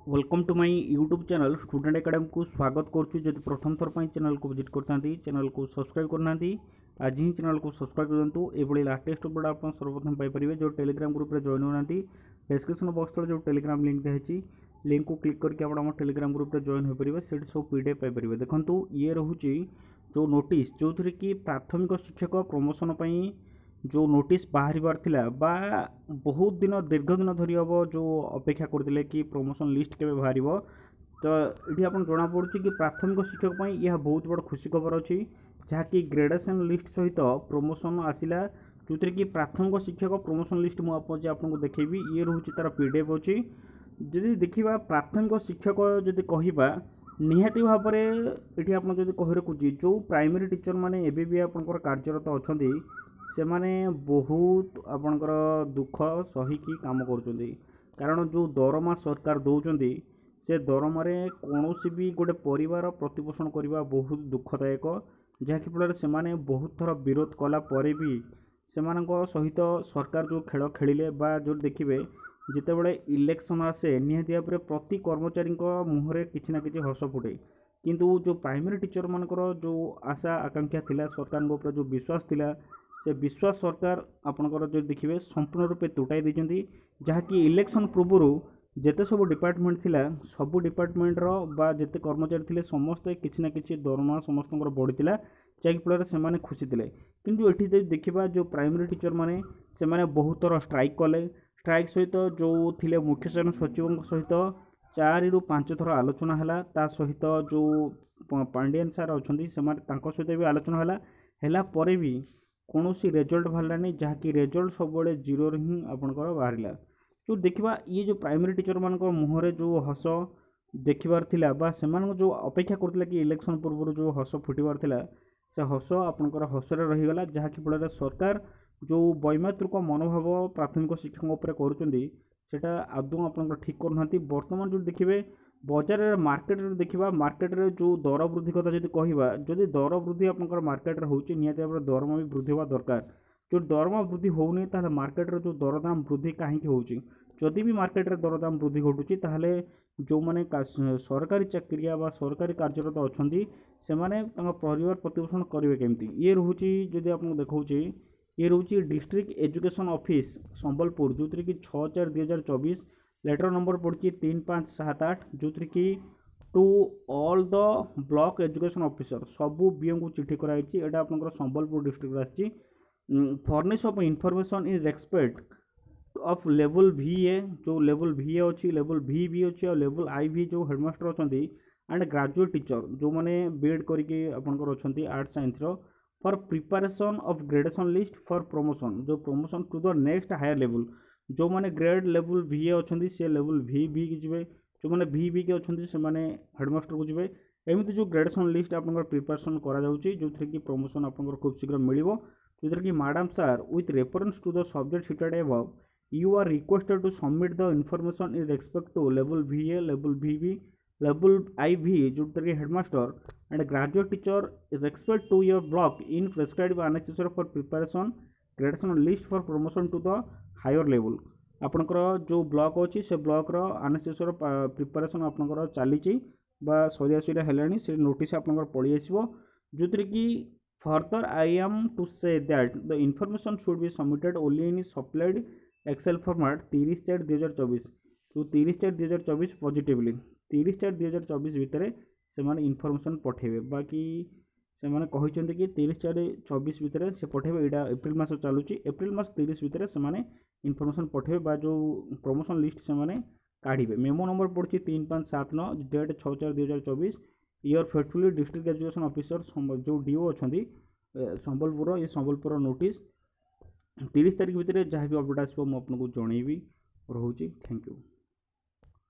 Welcome to my YouTube channel student academy को स्वागत करुच्ची। जब प्रथम थर पर चैनल को विजिट करता चैनल को सब्सक्राइब करना आज ही चैनल को सब्सक्राइब करूँ। ये लाटेस्ट अपडेट आप सर्वप्रथम पाइपर जो टेलीग्राम ग्रुप में जॉइन होना डिस्क्रिप्शन बॉक्स तले जो टेलीग्राम लिंक दिखाई लिंक को क्लिक करके आप टेलीग्राम ग्रुप में जॉइन हो पारे से सब पीडीएफ पाइपर। देखो ये रोचे जो नोटिस जो थी कि प्राथमिक शिक्षक प्रमोशन जो नोटिस बाहर बा बहुत दिन दीर्घ दिन धरी हम जो अपेक्षा करते कि प्रमोशन लिस्ट के बाहर तो ये आप जना पड़ी कि प्राथमिक शिक्षक यह बहुत बड़ खुशी खबर अच्छी जहाँकि ग्रेडेसन लिस्ट सहित प्रमोशन आसला जो थी कि प्राथमिक शिक्षक प्रमोशन लिस्ट मुझे आपको देखेबी। ये रोचे तार पीडीएफ अच्छी जदि देखा प्राथमिक शिक्षक जदि कहवा निहाती भाव में ये आप कही रखुची जो प्राइमरी टीचर मैंने एबी आपंकर कार्यरत अच्छा से माने बहुत आपणकर दुख सहीकि काम कर कारण जो दरमा सरकार दौरान से दरमारे कौन भी गोटे परिवार प्रतिपोषण करने बहुत दुखदायक जहाँकि फल से बहुत थर विरोध कलापर भी से सहित सरकार जो खेल खेलिले जो देखिए जितेबाला इलेक्शन आसे निहाती भाव में प्रति कर्मचारी मुहर किसी ना कि हस फुटे किंतु जो प्राइमरी टीचर मानकर जो आशा आकांक्षा थिला सरकार जो विश्वास थिला से विश्वास सरकार आपणकर जो देखिए संपूर्ण रूपे तुटाई देती जहाँकि इलेक्शन पूर्व जिते सब डिपार्टमेंट थिला सबू डिपार्टमेंट बा जिते कर्मचारी थिले समस्ते किसी ना कि दरमा समस्त बढ़ीला जहाँकि फल से खुशी थे किंतु ये देखा जो प्राइमरी टीचर मैंने से बहुत थर स्ट्राइक कले स्ट्राइक सहित जो थिले मुख्य शासन सचिव सहित 4 ରୁ 5 थर आलोचना है सहित जो पांडियन सार अच्छा सहित भी आलोचना है भी कौन सी रेजल्ट बाहरलानी जहाँकि रेजल्ट सब जीरो ही आपंकर बाहर जो देखा ये जो प्राइमरी टीचर मान मुहर जो हस देखार से जो अपेक्षा करते कि इलेक्शन पूर्व जो हस फुटबार से हस आपंकर हसरे रहीगला जहाँकि फल सरकार जो वैमात्रिक मनोभाव प्राथमिक शिक्षकों करा आदौ आप ठीक करना बर्तमान जो देखिए बजार मार्केट देखा मार्केट जो दर वृद्धि कथा जो कहवा जदि दर वृद्धि आप मार्केट होती निहत भाव दरमा भी वृद्धि होगा दरकार जो दरमा वृद्धि होनी ताहले मार्केट जो दरदाम वृद्धि कहीं होची जदि भी मार्केट दरदाम वृद्धि घटुची ताहले जो माने सरकारी चाकरिया बा सरकारी कार्यरत अच्छा से परिवार प्रतिपोषण करेंगे केमती ये रोचे जदि आप देखा ये रोचे डिस्ट्रिक्ट एजुकेशन ऑफिस संबलपुर जो थी कि 6/4/2024 लेटर नंबर पड़ी 3578 जो थी कि to all the block education officer सबू बीओ को चिठी कराई एटा आप संबलपुर डिस्ट्रिक्ट आसी furnish of information in respect of level VA जो लेवल VA अच्छी लेवल VB अच्छी और लेवल IV जो हेडमास्टर अच्छा एंड ग्रेजुएट टीचर जो मैंने बीएड करके आपंकर अच्छा arts science for preparation of gradation list for promotion जो promotion to the next higher level जो मैंने ग्रेड लेवल VA अच्छा से लेवल VB की जी जो मैंने VB के अच्छा से हेडमास्टर को जी एमती जो ग्रेडेशन लिस्ट आप प्रिपरेशन करा जो कि प्रमोशन आप खूब शीघ्र मिल जो कि madam sir with reference to the subject cited above you are requested to submit the information in respect to level VA, level VB, level IV जो कि headmaster and graduate teacher in respect to your block in prescribed unnecessary for preparation gradation list for promotion to the higher level आपनकर जो block अच्छी से block unnecessary preparation आपनकर चली सरिया सरिया हेलानी से नोटिस आपनकर पड़ी आसो जो कि further I am to say that the information should be submitted only in supplied excel format 30/4/2024 to 30/4/2024 positively 30/4/2024 भितर से इनफॉरमेशन पठेबे बाकी से मैंने कहते कि 30/4/24 भितर से पठेबे यहाँ एप्रिल मास चलुची एप्रिल मास 30 भितर से इनफॉरमेशन पठेबे जो प्रमोशन लिस्ट से काढ़े मेमो नंबर पड़ी 3579 date 6/4/2024 yours faithfully district education officer जो DO अच्छा संबलपुर ये संबलपुर नोटिस 30 तारीख भितर जहाँ भी अपडेट आसो मुझे जनइबी रोचे थैंक यू।